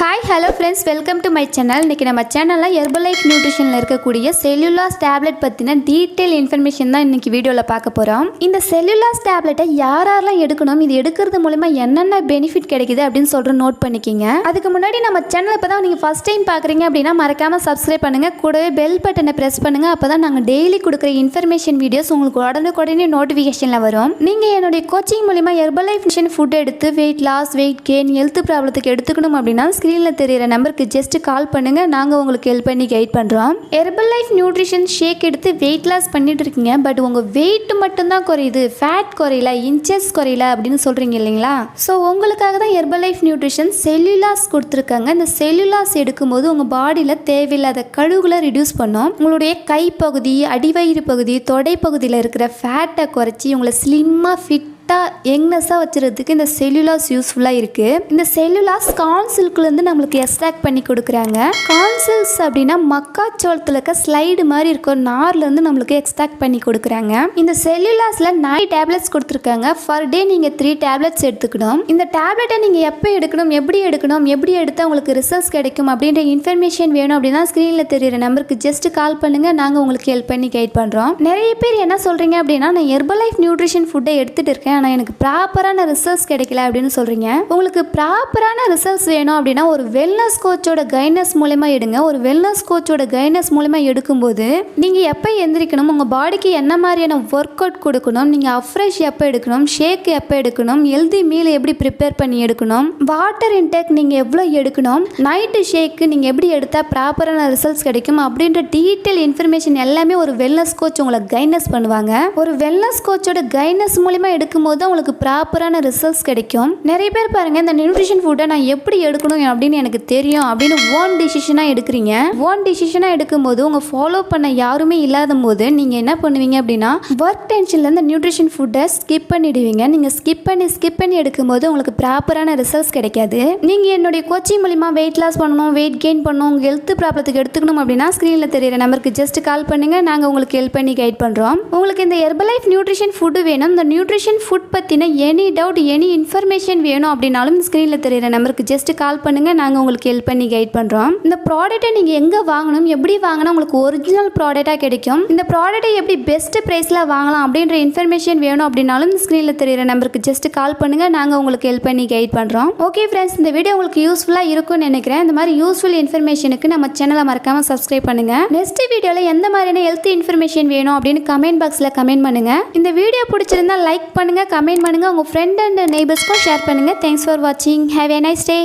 Hi hello friends, welcome to my channel. இன்றைக்கி நம்ம சேனலில் ஹெர்பலைஃப் நியூட்ரிஷனில் இருக்கக்கூடிய செல்லுலாஸ் டேப்லெட் பற்றின டீட்டெயில் இன்ஃபர்மேஷன் தான் இன்றைக்கி வீடியோவில் பார்க்க போகிறோம். இந்த செல்லுலாஸ் டேப்லெட்டை யாரெல்லாம் எடுக்கணும், இது எடுக்கிறது மூலிமா என்னென்ன பெனிஃபிட் கிடைக்குது அப்படின்னு சொல்கிற நோட் பண்ணிக்கிங்க. அதுக்கு முன்னாடி நம்ம சேனல் இப்போ தான் நீங்கள் ஃபஸ்ட் டைம் பார்க்குறீங்க அப்படின்னா மறக்காமல் சப்ஸ்கிரைப் பண்ணுங்கள், கூடவே பெல் பட்டனை ப்ரெஸ் பண்ணுங்கள். அப்போ தான் நாங்கள் டெய்லி கொடுக்குற இன்ஃபர்மேஷன் வீடியோஸ் உங்களுக்கு உடனுக்குடனே நோட்டிஃபிகேஷனில் வரும். நீங்கள் என்னுடைய கோச்சிங் மூலிமா ஹெர்பலைஃப் ஃபுட் எடுத்து weight loss, weight gain, health ப்ராப்ளத்துக்கு எடுத்துக்கணும் அப்படின்னா ஸ்க்ரீனில் தெரியிற நம்பருக்கு ஜஸ்ட் கால் பண்ணுங்கள், நாங்கள் உங்களுக்கு ஹெல்ப் பண்ணி கைட் பண்ணுறோம். ஹெர்பலைஃப் நியூட்ரிஷன் ஷேக் எடுத்து வெயிட் லாஸ் பண்ணிட்டு இருக்கீங்க, பட் உங்கள் வெயிட் மட்டும்தான் குறையுது, ஃபேட் குறையல, இன்ச்சஸ் குறையல அப்படின்னு சொல்கிறீங்க இல்லைங்களா? ஸோ உங்களுக்காக தான் ஹெர்பலைஃப் நியூட்ரிஷன் செல்லுலாஸ் கொடுத்துருக்காங்க. இந்த செல்லுலாஸ் எடுக்கும்போது உங்கள் பாடியில் தேவையில்லாத கழுவுகளை ரிடியூஸ் பண்ணும். உங்களுடைய கைப்பகுதி, அடிவயிறு பகுதி, தொடை பகுதியில் இருக்கிற ஃபேட்டை குறைச்சி உங்களை ஸ்லிம்மாக ஃபிட் யங்னஸாக வச்சுறதுக்கு இந்த செல்லுலாஸ் யூஸ்ஃபுல்லாக இருக்குது. இந்த செல்லுலாஸ் கான்சில்குலேருந்து நம்மளுக்கு எக்ஸ்ட்ராக்ட் பண்ணி கொடுக்குறாங்க. கான்சில்ஸ் அப்படின்னா மக்காச்சோளத்தில் இருக்க ஸ்லைடு மாதிரி இருக்கும் நார்லேருந்து நம்மளுக்கு எக்ஸ்ட்ராக்ட் பண்ணி கொடுக்குறாங்க. இந்த செல்லுலாஸில் 9 டேப்லெட்ஸ் கொடுத்துருக்காங்க. ஃபர் டே நீங்கள் 3 டேப்லெட்ஸ் எடுத்துக்கணும். இந்த டேப்லெட்டை நீங்கள் எப்போ எடுக்கணும், எப்படி எடுத்தால் உங்களுக்கு ரிசல்ட்ஸ் கிடைக்கும் அப்படின்ற இன்ஃபர்மேஷன் வேணும் அப்படின்னா ஸ்க்ரீனில் தெரியிற நம்பருக்கு ஜஸ்ட் கால் பண்ணுங்கள், நாங்கள் உங்களுக்கு ஹெல்ப் பண்ணி கைட் பண்ணுறோம். நிறைய பேர் என்ன சொல்கிறீங்க அப்படின்னா, நான் ஹெர்பலைஃப் நியூட்ரிஷன் ஃபுட்டை எடுத்துகிட்டு இருக்கேன், ஆனால் எனக்கு ப்ராப்பரான ரிசல்ட்ஸ் கிடைக்கல அப்படின்னு சொல்கிறீங்க. உங்களுக்கு ப்ராப்பரான ரிசல்ட்ஸ் வேணும் அப்படின்னா ஒரு வெல்னஸ் கோச்சோட கைடன்ஸ் மூலமா எடுங்க. ஒரு வெல்னஸ் கோச்சோட கைடன்ஸ் மூலமா எடுக்கும்போது நீங்கள் எப்போ எந்திரிக்கணும், உங்கள் பாடிக்கு என்ன மாதிரியான ஒர்க் அவுட் கொடுக்கணும், நீங்கள் அஃப்ரெஷ் எப்போ எடுக்கணும், ஷேக் எப்போ எடுக்கணும், ஹெல்தி மீல் எப்படி ப்ரிப்பேர் பண்ணி எடுக்கணும், வாட்டர் இன்டேக் நீங்கள் எவ்வளோ எடுக்கணும், நைட்டு ஷேக்கு நீங்கள் எப்படி எடுத்தால் ப்ராப்பரான ரிசல்ட்ஸ் கிடைக்கும் அப்படின்ற டீட்டெயில் இன்ஃபர்மேஷன் எல்லாமே ஒரு வெல்னஸ் கோச் உங்களை கைடன்ஸ் பண்ணுவாங்க. ஒரு வெல்னஸ் கோச்சோட கைடன்ஸ் மூலமா எடுக்கும்போது உங்களுக்கு ப்ராப்பரான ரிசல்ட்ஸ் கிடைக்கும். நிறைய பேர் பாருங்க, இந்த நியூட்ரிஷன் ஃபுட்டை நான் எப்படி எடுக்கணும் அப்படின்னு எனக்கு தெரியும் அப்படின்னு ஓன் டிசிஷனாக எடுக்கிறீங்க. ஓன் டிசிஷனாக எடுக்கும்போது உங்கள் ஃபாலோ பண்ண யாருமே இல்லாத போது நீங்கள் என்ன பண்ணுவீங்க அப்படின்னா ஒர்க் டென்ஷனில் இந்த நியூட்ரிஷன் ஃபுட்டை ஸ்கிப் பண்ணிடுவீங்க. நீங்கள் ஸ்கிப் பண்ணி எடுக்கும்போது உங்களுக்கு ப்ராப்பரான ரிசல்ட்ஸ் கிடைக்காது. நீங்கள் என்னுடைய கோச்சிங் மூலிமா வெயிட் லாஸ் பண்ணணும், வெயிட் கெயின் பண்ணணும், உங்கள் ஹெல்த் ப்ராப்ளத்துக்கு எடுத்துக்கணும் அப்படின்னா ஸ்க்ரீனில் தெரியிற நம்பருக்கு ஜஸ்ட் கால் பண்ணுங்கள், நாங்கள் உங்களுக்கு ஹெல்ப் பண்ணி கைட் பண்ணுறோம். உங்களுக்கு இந்த ஹெர்பலைஃப் நியூட்ரிஷன் ஃபுட்டு வேணும், இந்த நியூட்ரிஷன் ஃபுட் பற்றின எனி டவுட், எனி இன்ஃபர்மேஷன் வேணும் அப்படின்னாலும் ஸ்க்ரீனில் தெரியிற நம்பருக்கு ஜஸ்ட் கால் பண்ணுங்கள், நாங்கள் உங்களுக்கு ஹெல்ப் பண்ணி கைட் பண்ணுறோம். இந்த ப்ராடக்ட்டை நீங்கள் எங்கே வாங்கணும், எப்படி வாங்கினா உங்களுக்கு ஒரிஜினல் ப்ராடக்டாக கிடைக்கும், இந்த ப்ராடக்ட்டை எப்படி பெஸ்ட் ப்ரைஸில் வாங்கலாம் அப்படின்ற இன்ஃபர்மேஷன் வேணும் அப்படின்னாலும் ஸ்க்ரீனில் தெரியிற நம்பருக்கு ஜஸ்ட் கால் பண்ணுங்கள், நாங்கள் உங்களுக்கு ஹெல்ப் பண்ணி கைட் பண்ணுறோம். ஓகே ஃப்ரெண்ட்ஸ், இந்த வீடியோ உங்களுக்கு யூஸ்ஃபுல்லாக இருக்கும்னு நினைக்கிறேன். இந்த மாதிரி யூஸ்ஃபுல் இன்ஃபர்மேஷனுக்கு நம்ம சேனலை மறக்காமல் சப்ஸ்கிரைப் பண்ணுங்கள். நெக்ஸ்ட் வீடியோவில் எந்த மாதிரியான ஹெல்த் இன்ஃபர்மேஷன் வேணும் அப்படின்னு கமெண்ட் பாக்ஸில் கமெண்ட் பண்ணுங்கள். இந்த வீடியோ பிடிச்சிருந்தா லைக் பண்ணுங்கள், கமெண்ட் பண்ணுங்கள், உங்கள் ஃப்ரெண்ட் அண்ட் நெய்பர்ஸ்க்கும் ஷேர் பண்ணுங்கள். தேங்க்ஸ் ஃபார் வாட்சிங். Have a nice day.